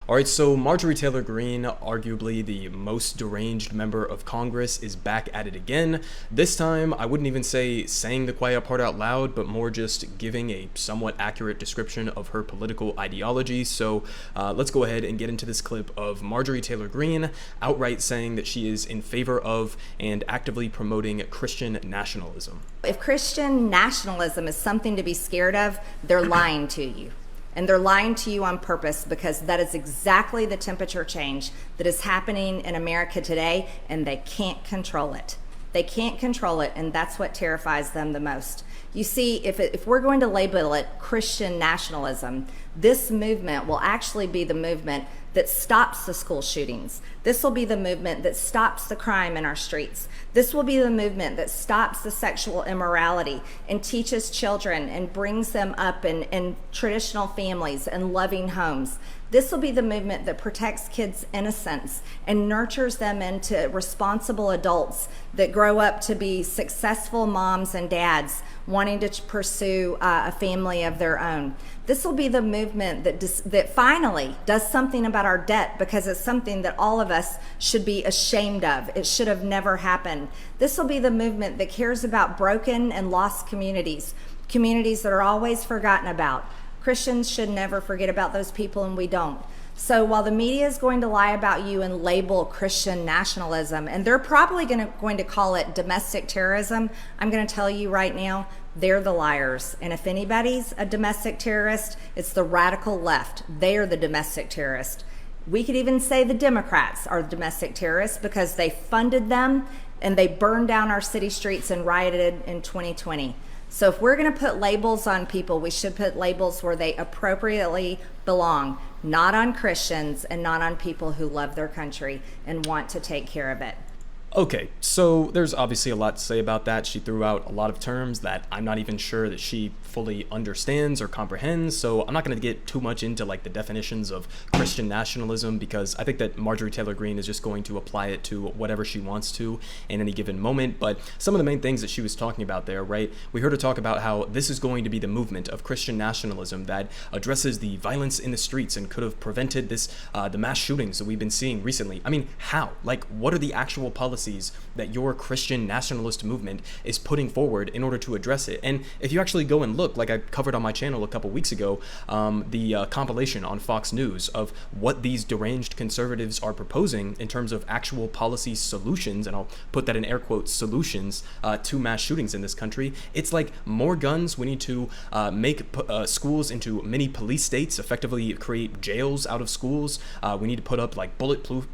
All right, so Marjorie Taylor Greene, arguably the most deranged member of Congress, is back at it again. This time, I wouldn't even say saying the quiet part out loud, but more just giving a somewhat accurate description of her political ideology. So let's go ahead and get into this clip of Marjorie Taylor Greene outright saying that she is in favor of and actively promoting Christian nationalism. If Christian nationalism is something to be scared of, they're lying to you. And they're lying to you on purpose, because that is exactly the temperature change that is happening in America today, and they can't control it. They can't control it, and that's what terrifies them the most. You see, if we're going to label it Christian nationalism, this movement will actually be the movement that stops the school shootings. This will be the movement that stops the crime in our streets. This will be the movement that stops the sexual immorality and teaches children and brings them up in traditional families and loving homes. This will be the movement that protects kids' innocence and nurtures them into responsible adults that grow up to be successful moms and dads wanting to pursue a family of their own. This will be the movement that finally does something about our debt, because it's something that all of us should be ashamed of. It should have never happened. This will be the movement that cares about broken and lost communities, communities that are always forgotten about. Christians should never forget about those people, and we don't. So while the media is going to lie about you and label Christian nationalism, and they're probably going to call it domestic terrorism, I'm going to tell you right now, they're the liars. And if anybody's a domestic terrorist, it's the radical left. They're the domestic terrorist. We could even say the Democrats are the domestic terrorists, because they funded them and they burned down our city streets and rioted in 2020. So if we're going to put labels on people, we should put labels where they appropriately belong, not on Christians and not on people who love their country and want to take care of it. Okay, so there's obviously a lot to say about that. She threw out a lot of terms that I'm not even sure that she fully understands or comprehends, so I'm not going to get too much into like the definitions of Christian nationalism, because I think that Marjorie Taylor Greene is just going to apply it to whatever she wants to in any given moment. But some of the main things that she was talking about there, right? We heard her talk about how this is going to be the movement of Christian nationalism that addresses the violence in the streets and could have prevented this, the mass shootings that we've been seeing recently. I mean, how? Like, what are the actual policies that your Christian nationalist movement is putting forward in order to address it? And if you actually go and look, like I covered on my channel a couple weeks ago, the compilation on Fox News of what these deranged conservatives are proposing in terms of actual policy solutions, and I'll put that in air quotes, solutions to mass shootings in this country, it's like more guns. We need to make schools into mini police states, effectively create jails out of schools. We need to put up like bulletproof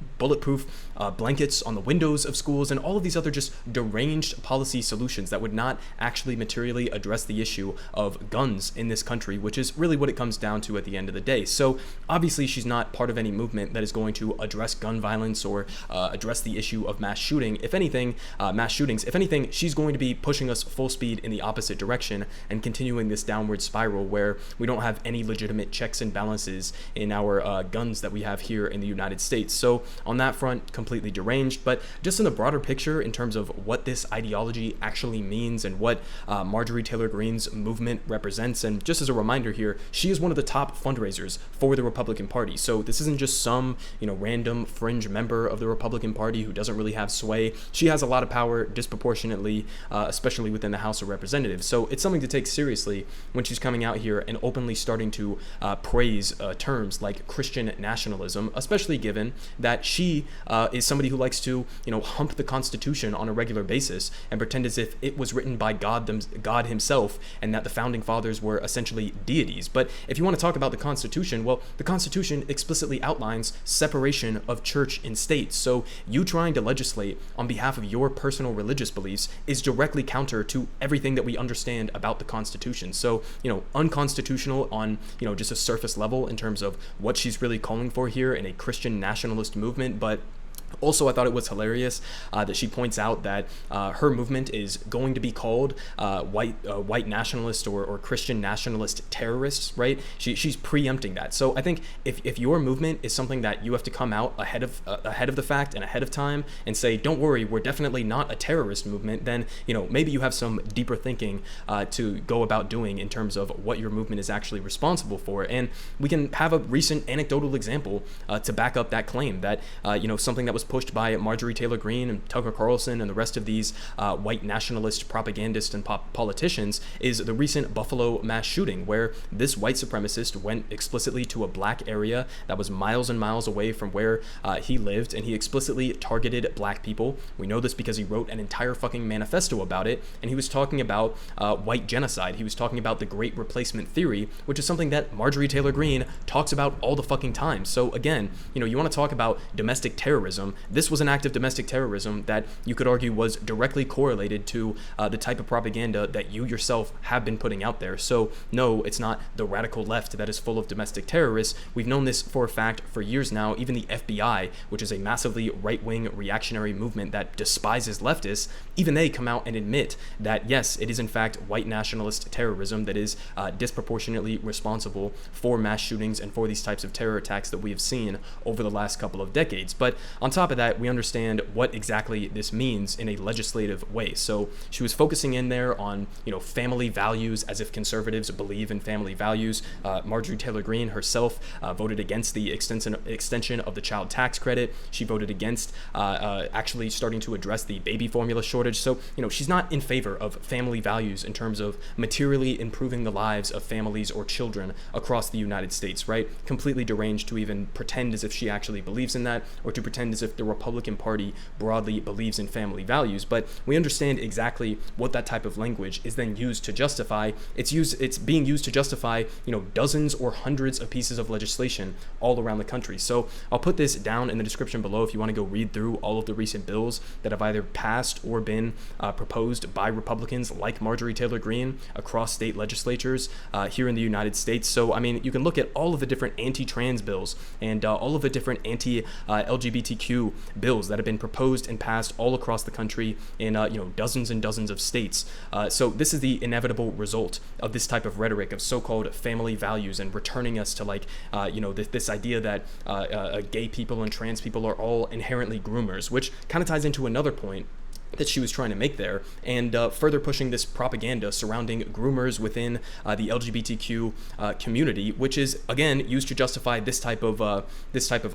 blankets on the windows of schools, and all of these other just deranged policy solutions that would not actually materially address the issue of guns in this country, which is really what it comes down to at the end of the day. So obviously she's not part of any movement that is going to address gun violence or address the issue of mass shooting. If anything, mass shootings, if anything, she's going to be pushing us full speed in the opposite direction and continuing this downward spiral where we don't have any legitimate checks and balances in our guns that we have here in the United States. So on that front, completely deranged. But just in the broader picture, in terms of what this ideology actually means and what Marjorie Taylor Greene's movement represents, and just as a reminder here, she is one of the top fundraisers for the Republican Party. So this isn't just some, random fringe member of the Republican Party who doesn't really have sway. She has a lot of power disproportionately, especially within the House of Representatives. So it's something to take seriously when she's coming out here and openly starting to praise terms like Christian nationalism, especially given that she is somebody who likes to, hump the Constitution on a regular basis and pretend as if it was written by God himself, and that the founding fathers were essentially deities. But if you want to talk about the Constitution, well, the Constitution explicitly outlines separation of church and state. So you trying to legislate on behalf of your personal religious beliefs is directly counter to everything that we understand about the Constitution. So, unconstitutional on, just a surface level in terms of what she's really calling for here in a Christian nationalist movement. But Also, I thought it was hilarious that she points out that her movement is going to be called white nationalist or Christian nationalist terrorists, right? She's preempting that. So I think if your movement is something that you have to come out ahead of the fact and ahead of time and say, don't worry, we're definitely not a terrorist movement, then maybe you have some deeper thinking to go about doing in terms of what your movement is actually responsible for. And we can have a recent anecdotal example to back up that claim that something that was pushed by Marjorie Taylor Greene and Tucker Carlson and the rest of these white nationalist propagandists and politicians is the recent Buffalo mass shooting, where this white supremacist went explicitly to a black area that was miles and miles away from where he lived, and he explicitly targeted black people. We know this because he wrote an entire fucking manifesto about it, and he was talking about white genocide. He was talking about the Great Replacement Theory, which is something that Marjorie Taylor Greene talks about all the fucking time. So again, you want to talk about domestic terrorism. This was an act of domestic terrorism that you could argue was directly correlated to the type of propaganda that you yourself have been putting out there. So no, it's not the radical left that is full of domestic terrorists. We've known this for a fact for years now. Even the FBI, which is a massively right-wing reactionary movement that despises leftists, even they come out and admit that yes, it is in fact white nationalist terrorism that is disproportionately responsible for mass shootings and for these types of terror attacks that we have seen over the last couple of decades. But on top of that, we understand what exactly this means in a legislative way. So she was focusing in there on, family values, as if conservatives believe in family values. Marjorie Taylor Greene herself voted against the extension of the child tax credit. She voted against actually starting to address the baby formula shortage. So, she's not in favor of family values in terms of materially improving the lives of families or children across the United States, right? Completely deranged to even pretend as if she actually believes in that, or to pretend as if the Republican Party broadly believes in family values. But we understand exactly what that type of language is then used to justify. It's being used to justify, dozens or hundreds of pieces of legislation all around the country. So I'll put this down in the description below if you want to go read through all of the recent bills that have either passed or been proposed by Republicans like Marjorie Taylor Greene across state legislatures here in the United States. So, I mean, you can look at all of the different anti-trans bills and all of the different anti-LGBTQ bills that have been proposed and passed all across the country in dozens and dozens of states. So this is the inevitable result of this type of rhetoric of so-called family values and returning us to this idea that gay people and trans people are all inherently groomers, which kind of ties into another point that she was trying to make there, and further pushing this propaganda surrounding groomers within the LGBTQ community, which is again used to justify this type of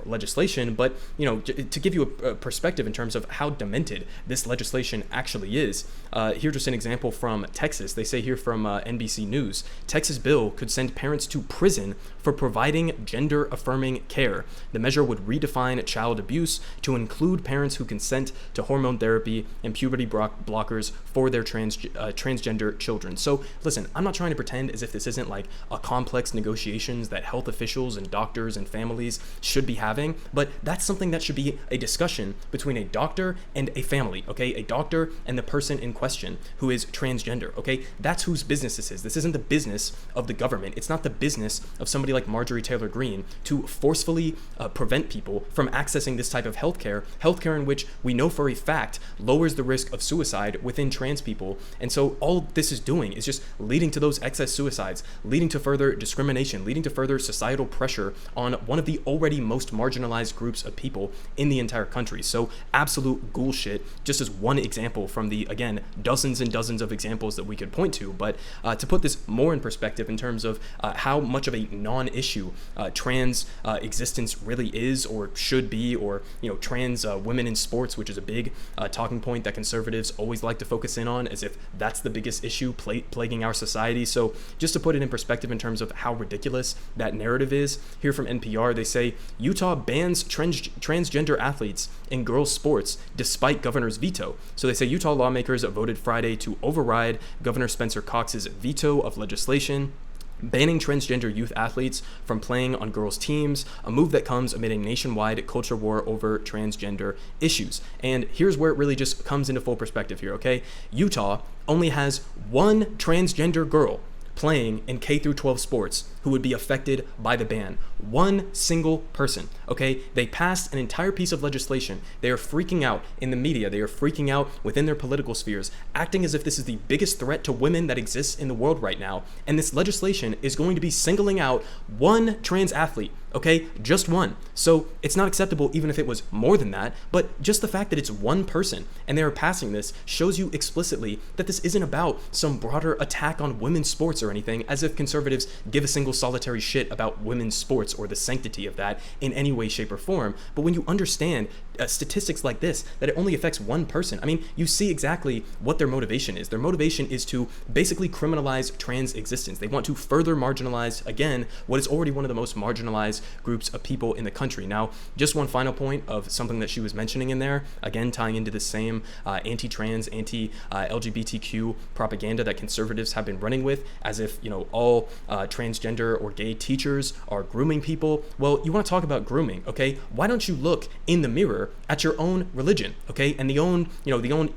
legislation. But to give you a perspective in terms of how demented this legislation actually is, here's just an example from Texas. They say here from NBC News, Texas bill could send parents to prison for providing gender-affirming care. The measure would redefine child abuse to include parents who consent to hormone therapy and puberty blockers for their transgender children. So listen, I'm not trying to pretend as if this isn't like a complex negotiations that health officials and doctors and families should be having, but that's something that should be a discussion between a doctor and a family, okay? A doctor and the person in question who is transgender, okay? That's whose business this is. This isn't the business of the government. It's not the business of somebody like Marjorie Taylor Greene to forcefully prevent people from accessing this type of healthcare in which we know for a fact lowers the risk of suicide within trans people. And so all this is doing is just leading to those excess suicides, leading to further discrimination, leading to further societal pressure on one of the already most marginalized groups of people in the entire country. So absolute ghoul shit, just as one example from the, again, dozens and dozens of examples that we could point to. But to put this more in perspective in terms of how much of a non-issue trans existence really is or should be, or trans women in sports, which is a big talking point that conservatives always like to focus in on as if that's the biggest issue plaguing our society. So just to put it in perspective in terms of how ridiculous that narrative is, here from NPR, they say Utah bans transgender athletes in girls' sports despite governor's veto. So they say Utah lawmakers voted Friday to override Governor Spencer Cox's veto of legislation banning transgender youth athletes from playing on girls' teams, a move that comes amid a nationwide culture war over transgender issues. And here's where it really just comes into full perspective here, okay? Utah only has one transgender girl playing in K through 12 sports who would be affected by the ban. One single person, okay? They passed an entire piece of legislation. They are freaking out in the media. They are freaking out within their political spheres, acting as if this is the biggest threat to women that exists in the world right now. And this legislation is going to be singling out one trans athlete, okay? Just one. So it's not acceptable even if it was more than that, but just the fact that it's one person and they are passing this shows you explicitly that this isn't about some broader attack on women's sports or anything, as if conservatives give a single solitary shit about women's sports or the sanctity of that in any way, shape, or form. But when you understand statistics like this, that it only affects one person, I mean, you see exactly what their motivation is. Their motivation is to basically criminalize trans existence. They want to further marginalize, again, what is already one of the most marginalized groups of people in the country. Now, just one final point of something that she was mentioning in there, again, tying into the same anti-trans, anti-LGBTQ propaganda that conservatives have been running with, as if, all transgender or gay teachers are grooming people. Well, you want to talk about grooming, okay? Why don't you look in the mirror at your own religion, okay? And the own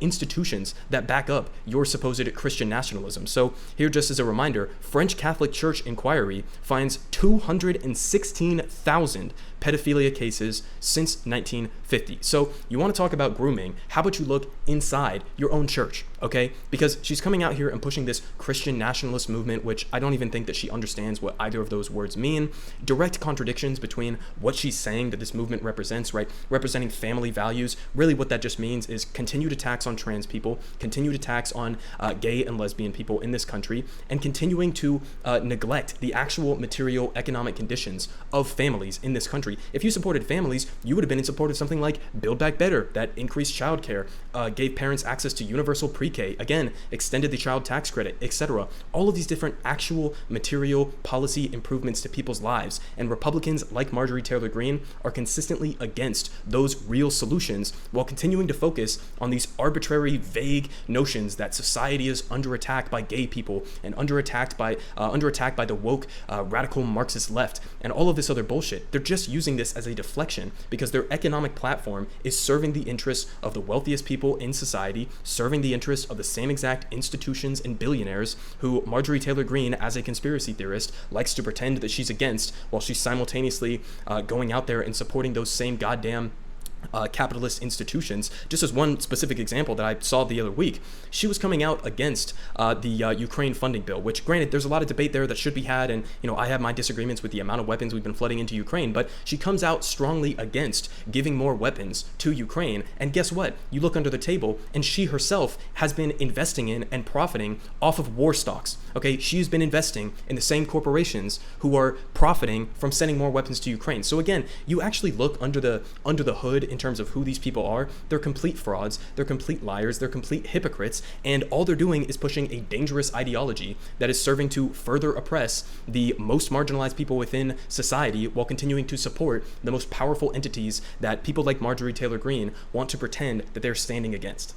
institutions that back up your supposed Christian nationalism. So here, just as a reminder, French Catholic Church inquiry finds 216,000 pedophilia cases since 1950. So you want to talk about grooming, how about you look inside your own church, okay? Because she's coming out here and pushing this Christian nationalist movement, which I don't even think that she understands what either of those words mean. Direct contradictions between what she's saying that this movement represents, right? Representing family values. Really what that just means is continued attacks on trans people, continued attacks on gay and lesbian people in this country, and continuing to neglect the actual material economic conditions of families in this country. If you supported families, you would have been in support of something like Build Back Better, that increased childcare, gave parents access to universal pre-K, again, extended the child tax credit, etc. All of these different actual material policy improvements to people's lives. And Republicans like Marjorie Taylor Greene are consistently against those real solutions while continuing to focus on these arbitrary, vague notions that society is under attack by gay people and under attack by the woke radical Marxist left and all of this other bullshit. They're just using this as a deflection because their economic platform is serving the interests of the wealthiest people in society, serving the interests of the same exact institutions and billionaires who Marjorie Taylor Greene, as a conspiracy theorist, likes to pretend that she's against, while she's simultaneously going out there and supporting those same goddamn capitalist institutions. Just as one specific example that I saw the other week, she was coming out against the Ukraine funding bill, which, granted, there's a lot of debate there that should be had, and I have my disagreements with the amount of weapons we've been flooding into Ukraine, but she comes out strongly against giving more weapons to Ukraine. And guess what? You look under the table, and she herself has been investing in and profiting off of war stocks. Okay, she's been investing in the same corporations who are profiting from sending more weapons to Ukraine. So again, you actually look under the hood in terms of who these people are. They're complete frauds, they're complete liars, they're complete hypocrites, and all they're doing is pushing a dangerous ideology that is serving to further oppress the most marginalized people within society while continuing to support the most powerful entities that people like Marjorie Taylor Greene want to pretend that they're standing against.